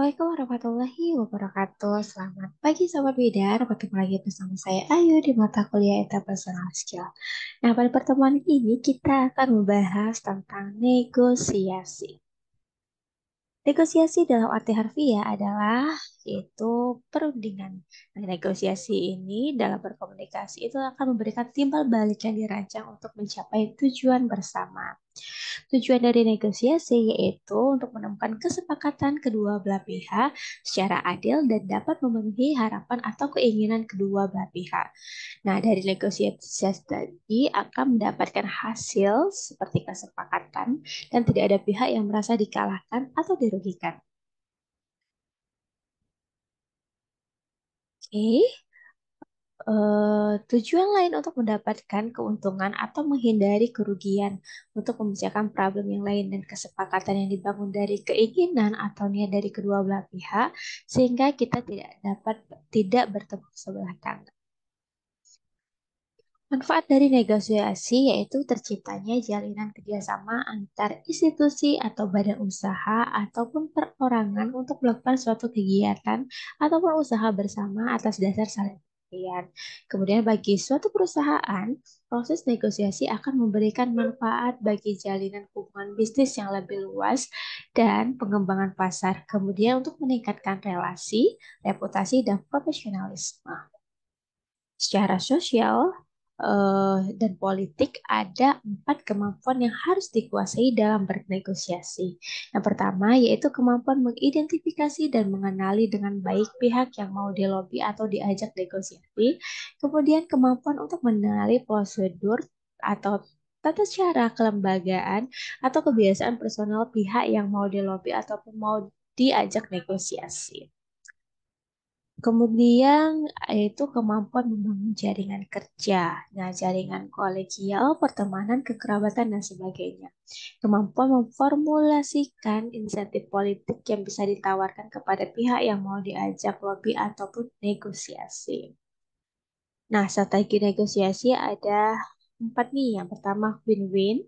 Assalamualaikum warahmatullahi wabarakatuh. Selamat pagi Sobat Bidar. Bertemu lagi bersama saya Ayu di mata kuliah Interpersonal Skill. Nah, pada pertemuan ini kita akan membahas tentang negosiasi. Negosiasi dalam arti harfiah adalah yaitu perundingan. Nah, negosiasi ini dalam berkomunikasi itu akan memberikan timbal balik yang dirancang untuk mencapai tujuan bersama. Tujuan dari negosiasi yaitu untuk menemukan kesepakatan kedua belah pihak secara adil dan dapat memenuhi harapan atau keinginan kedua belah pihak. Nah, dari negosiasi tadi akan mendapatkan hasil seperti kesepakatan dan tidak ada pihak yang merasa dikalahkan atau dirugikan. Oke. Tujuan lain untuk mendapatkan keuntungan atau menghindari kerugian untuk membicarakan problem yang lain dan kesepakatan yang dibangun dari keinginan atau niat dari kedua belah pihak sehingga kita tidak bertemu sebelah tangan. Manfaat dari negosiasi yaitu terciptanya jalinan kerjasama antar institusi atau badan usaha ataupun perorangan untuk melakukan suatu kegiatan ataupun usaha bersama atas dasar saling pengertian. Kemudian bagi suatu perusahaan, proses negosiasi akan memberikan manfaat bagi jalinan hubungan bisnis yang lebih luas dan pengembangan pasar. Kemudian untuk meningkatkan relasi, reputasi, dan profesionalisme. Secara sosial dan politik ada 4 kemampuan yang harus dikuasai dalam bernegosiasi. Yang pertama yaitu kemampuan mengidentifikasi dan mengenali dengan baik pihak yang mau dilobi atau diajak negosiasi. Kemudian kemampuan untuk mengenali prosedur atau tata cara kelembagaan atau kebiasaan personal pihak yang mau dilobi ataupun mau diajak negosiasi. Kemudian yaitu kemampuan membangun jaringan kerja, nah jaringan kolegial, pertemanan, kekerabatan dan sebagainya. Kemampuan memformulasikan insentif politik yang bisa ditawarkan kepada pihak yang mau diajak lobby ataupun negosiasi. Nah, strategi negosiasi ada 4 nih. Yang pertama win-win,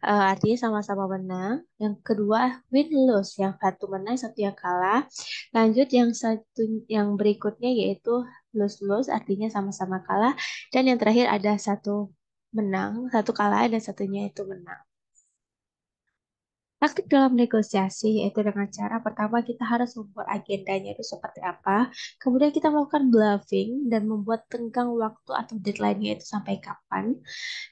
artinya sama-sama menang. Yang kedua win-lose, yang satu menang, satu yang kalah. Lanjut yang berikutnya yaitu lose-lose, artinya sama-sama kalah. Dan yang terakhir ada satu menang, satu kalah, dan satunya itu menang. Taktik dalam negosiasi yaitu dengan cara pertama kita harus membuat agendanya itu seperti apa. Kemudian kita melakukan bluffing dan membuat tenggang waktu atau deadline-nya itu sampai kapan.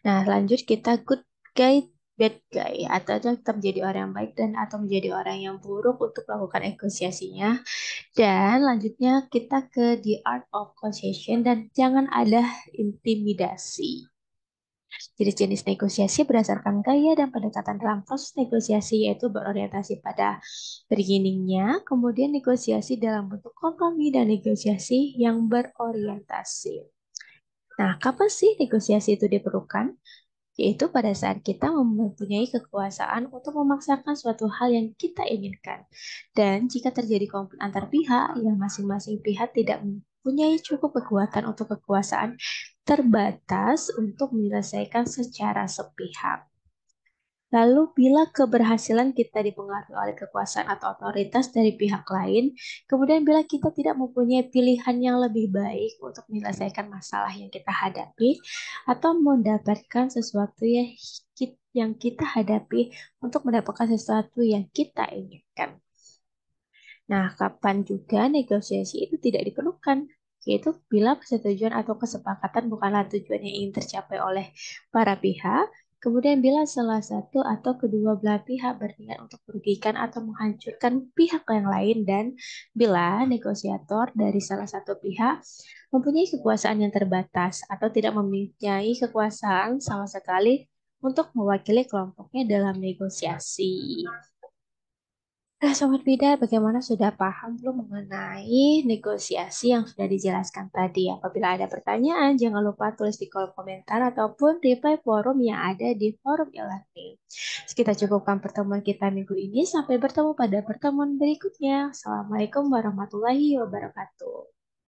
Nah, lanjut kita good guy, bad guy, atau kita menjadi orang yang baik dan atau menjadi orang yang buruk untuk melakukan negosiasinya. Dan lanjutnya kita ke the art of concession dan jangan ada intimidasi. Jenis-jenis negosiasi berdasarkan gaya dan pendekatan dalam proses negosiasi yaitu berorientasi pada beginningnya, kemudian negosiasi dalam bentuk kompromi dan negosiasi yang berorientasi. Nah, kapan sih negosiasi itu diperlukan? Yaitu pada saat kita mempunyai kekuasaan untuk memaksakan suatu hal yang kita inginkan. Dan jika terjadi konflik antar pihak, yang masing-masing pihak tidak mempunyai cukup kekuatan untuk kekuasaan terbatas untuk menyelesaikan secara sepihak. Lalu, bila keberhasilan kita dipengaruhi oleh kekuasaan atau otoritas dari pihak lain, kemudian bila kita tidak mempunyai pilihan yang lebih baik untuk menyelesaikan masalah yang kita hadapi, atau mendapatkan sesuatu yang kita hadapi untuk mendapatkan sesuatu yang kita inginkan. Nah, kapan juga negosiasi itu tidak diperlukan? Yaitu bila persetujuan atau kesepakatan bukanlah tujuan yang ingin tercapai oleh para pihak, kemudian bila salah satu atau kedua belah pihak berniat untuk merugikan atau menghancurkan pihak yang lain, dan bila negosiator dari salah satu pihak mempunyai kekuasaan yang terbatas atau tidak mempunyai kekuasaan sama sekali untuk mewakili kelompoknya dalam negosiasi. Nah, Sobat Bida, bagaimana sudah paham belum mengenai negosiasi yang sudah dijelaskan tadi? Apabila ada pertanyaan, jangan lupa tulis di kolom komentar ataupun reply forum yang ada di forum e-learning. Kita cukupkan pertemuan kita minggu ini. Sampai bertemu pada pertemuan berikutnya. Assalamualaikum warahmatullahi wabarakatuh.